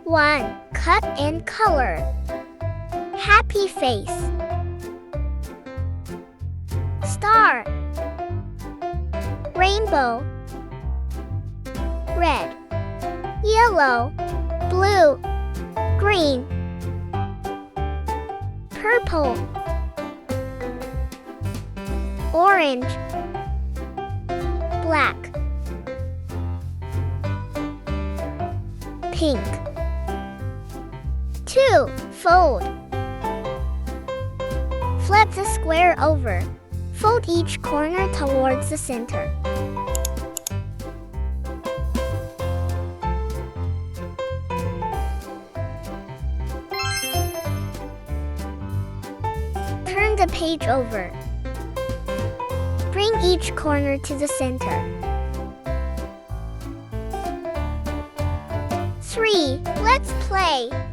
1. Cut and color. Happy face. Star. Rainbow. Red. Yellow. Blue. Green. Purple. Orange. Black. Pink. 2. Fold. Flip the square over. Fold each corner towards the center. Turn the page over. Bring each corner to the center. 3. Let's play.